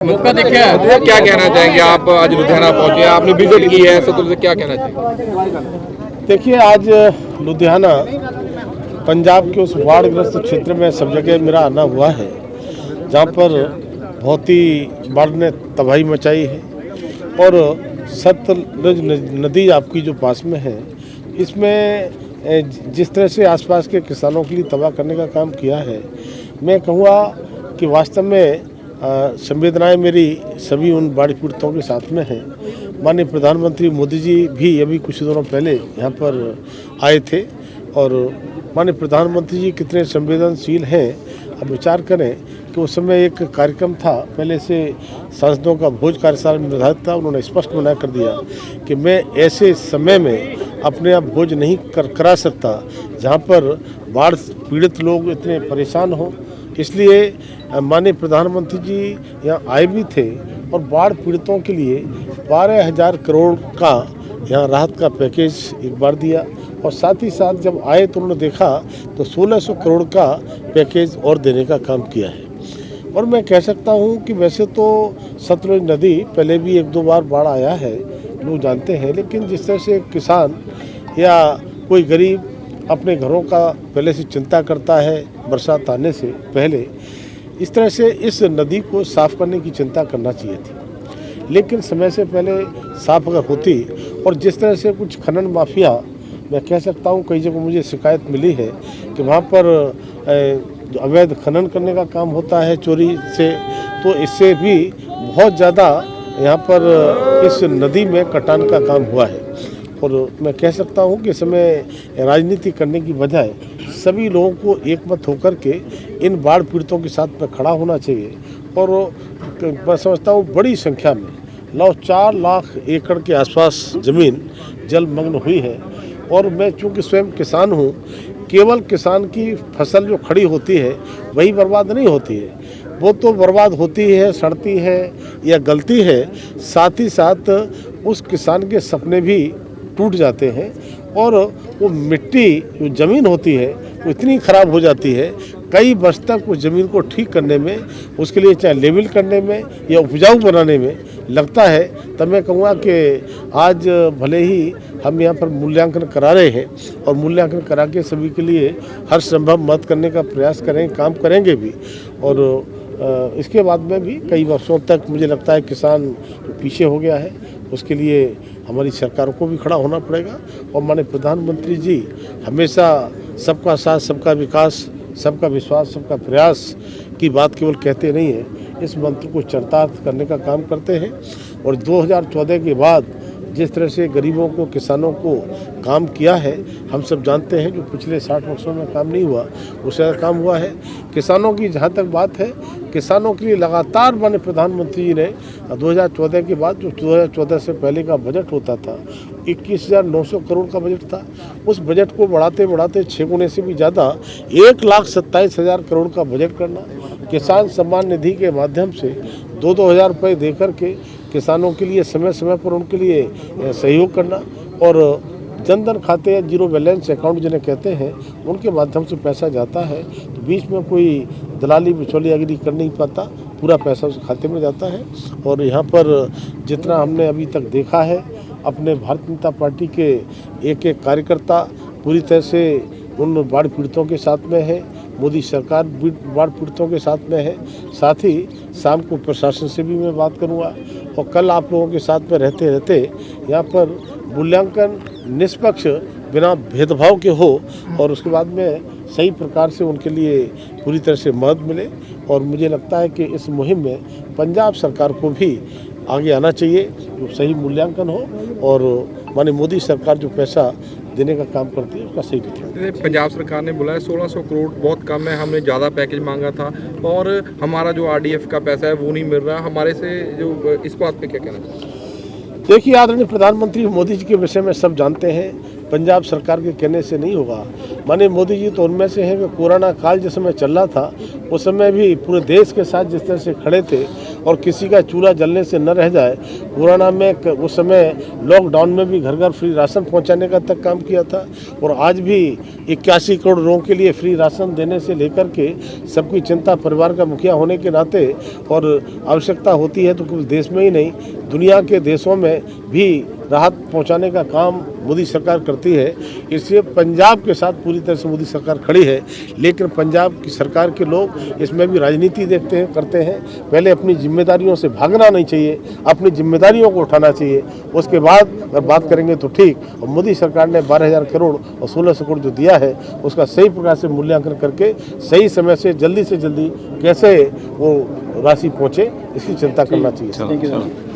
मौका देखा है। तो क्या कहना चाहेंगे आप? आज लुधियाना पहुंचे, आपने विजिट की है, तो तुमसे क्या कहना चाहेंगे? देखिए, आज लुधियाना पंजाब के उस बाढ़ग्रस्त क्षेत्र में सब जगह मेरा आना हुआ है, जहाँ पर बहुत ही बाढ़ ने तबाही मचाई है। और सतलुज नदी आपकी जो पास में है, इसमें जिस तरह से आसपास के किसानों के लिए तबाह करने का काम किया है, मैं कहूँगा कि वास्तव में संवेदनाएं मेरी सभी उन बाढ़ पीड़ितों के साथ में हैं। माननीय प्रधानमंत्री मोदी जी भी अभी कुछ दिनों पहले यहाँ पर आए थे, और माननीय प्रधानमंत्री जी कितने संवेदनशील हैं। अब विचार करें कि उस समय एक कार्यक्रम था, पहले से सांसदों का भोज कार्यशाला निर्धारित था। उन्होंने स्पष्ट मना कर दिया कि मैं ऐसे समय में अपने आप भोज नहीं करा सकता जहाँ पर बाढ़ पीड़ित लोग इतने परेशान हों। इसलिए माननीय प्रधानमंत्री जी यहाँ आए भी थे और बाढ़ पीड़ितों के लिए 12,000 करोड़ का यहाँ राहत का पैकेज एक बार दिया, और साथ ही साथ जब आए तो उन्होंने देखा तो 1600 करोड़ का पैकेज और देने का काम किया है। और मैं कह सकता हूँ कि वैसे तो सतलुज नदी पहले भी एक दो बार बाढ़ आया है, लोग जानते हैं, लेकिन जिस तरह से किसान या कोई गरीब अपने घरों का पहले से चिंता करता है बरसात आने से पहले, इस तरह से इस नदी को साफ़ करने की चिंता करना चाहिए थी। लेकिन समय से पहले साफ अगर होती, और जिस तरह से कुछ खनन माफिया, मैं कह सकता हूँ कई जगह मुझे शिकायत मिली है कि वहाँ पर अवैध खनन करने का काम होता है चोरी से, तो इससे भी बहुत ज़्यादा यहाँ पर इस नदी में कटान का काम हुआ है। और मैं कह सकता हूँ कि समय राजनीति करने की बजाय सभी लोगों को एकमत होकर के इन बाढ़ पीड़ितों के साथ में खड़ा होना चाहिए। और मैं समझता हूँ बड़ी संख्या में 4 लाख एकड़ के आसपास ज़मीन जलमग्न हुई है। और मैं चूँकि स्वयं किसान हूँ, केवल किसान की फसल जो खड़ी होती है वही बर्बाद नहीं होती है, वो तो बर्बाद होती है, सड़ती है या गलती है, साथ ही साथ उस किसान के सपने भी टूट जाते हैं। और वो मिट्टी जो ज़मीन होती है वो इतनी ख़राब हो जाती है, कई वर्ष तक उस ज़मीन को ठीक करने में, उसके लिए चाहे लेवल करने में या उपजाऊ बनाने में लगता है। तब मैं कहूँगा कि आज भले ही हम यहाँ पर मूल्यांकन करा रहे हैं, और मूल्यांकन करा के सभी के लिए हर संभव मदद करने का प्रयास करेंगे, काम करेंगे भी। और इसके बाद में भी कई वर्षों तक मुझे लगता है किसान पीछे हो गया है, उसके लिए हमारी सरकारों को भी खड़ा होना पड़ेगा। और माननीय प्रधानमंत्री जी हमेशा सबका साथ, सबका विकास, सबका विश्वास, सबका प्रयास की बात केवल कहते नहीं हैं, इस मंत्र को चरितार्थ करने का काम करते हैं। और 2014 के बाद जिस तरह से गरीबों को, किसानों को काम किया है, हम सब जानते हैं, जो पिछले 60 वर्षों में काम नहीं हुआ उससे ज़्यादा काम हुआ है। किसानों की जहाँ तक बात है, किसानों के लिए लगातार माननीय प्रधानमंत्री जी ने 2014 के बाद, जो 2014 से पहले का बजट होता था 21,900 करोड़ का बजट था, उस बजट को बढ़ाते बढ़ाते 6 गुने से भी ज़्यादा 1,27,000 करोड़ का बजट करना, किसान सम्मान निधि के माध्यम से 2-2 हज़ार रुपये दे करके किसानों के लिए समय समय पर उनके लिए सहयोग करना, और जनधन खाते या जीरो बैलेंस अकाउंट जिन्हें कहते हैं, उनके माध्यम से पैसा जाता है तो बीच में कोई दलाली बिचौलियागिरी कर नहीं पाता, पूरा पैसा उस खाते में जाता है। और यहाँ पर जितना हमने अभी तक देखा है, अपने भारतीय जनता पार्टी के एक एक कार्यकर्ता पूरी तरह से उन बाढ़ पीड़ितों के साथ में है, मोदी सरकार बाढ़ पीड़ितों के साथ में है। साथ ही शाम को प्रशासन से भी मैं बात करूंगा, और कल आप लोगों के साथ में रहते रहते यहाँ पर मूल्यांकन निष्पक्ष, बिना भेदभाव के हो, और उसके बाद में सही प्रकार से उनके लिए पूरी तरह से मदद मिले। और मुझे लगता है कि इस मुहिम में पंजाब सरकार को भी आगे आना चाहिए, जो सही मूल्यांकन हो, और माननीय मोदी सरकार जो पैसा देने का काम करती है उसका सही वितरण। पंजाब सरकार ने बोला है 1600 करोड़ बहुत कम है, हमने ज़्यादा पैकेज मांगा था, और हमारा जो RDF का पैसा है वो नहीं मिल रहा हमारे से, जो इस बात पे क्या कहना है? देखिए, आदरणीय प्रधानमंत्री मोदी जी के विषय में सब जानते हैं, पंजाब सरकार के कहने से नहीं होगा। माननीय मोदी जी तो उनमें से हैं कि कोरोना काल जिस समय चल रहा था, उस समय भी पूरे देश के साथ जिस तरह से खड़े थे, और किसी का चूल्हा जलने से न रह जाए। पुराना में उस समय लॉकडाउन में भी घर घर फ्री राशन पहुंचाने का तक काम किया था, और आज भी 81 करोड़ लोगों के लिए फ्री राशन देने से लेकर के सबकी चिंता परिवार का मुखिया होने के नाते, और आवश्यकता होती है तो केवल देश में ही नहीं दुनिया के देशों में भी राहत पहुंचाने का काम मोदी सरकार करती है। इसलिए पंजाब के साथ पूरी तरह से मोदी सरकार खड़ी है, लेकिन पंजाब की सरकार के लोग इसमें भी राजनीति देखते हैं, करते हैं। पहले अपनी जिम्मेदारियों से भागना नहीं चाहिए, अपनी जिम्मेदारियों को उठाना चाहिए, उसके बाद अगर बात करेंगे तो ठीक। और मोदी सरकार ने 12,000 करोड़ और 1,600 करोड़ जो दिया है उसका सही प्रकार से मूल्यांकन करके सही समय से जल्दी कैसे वो राशि पहुँचे इसकी चिंता करना चाहिए।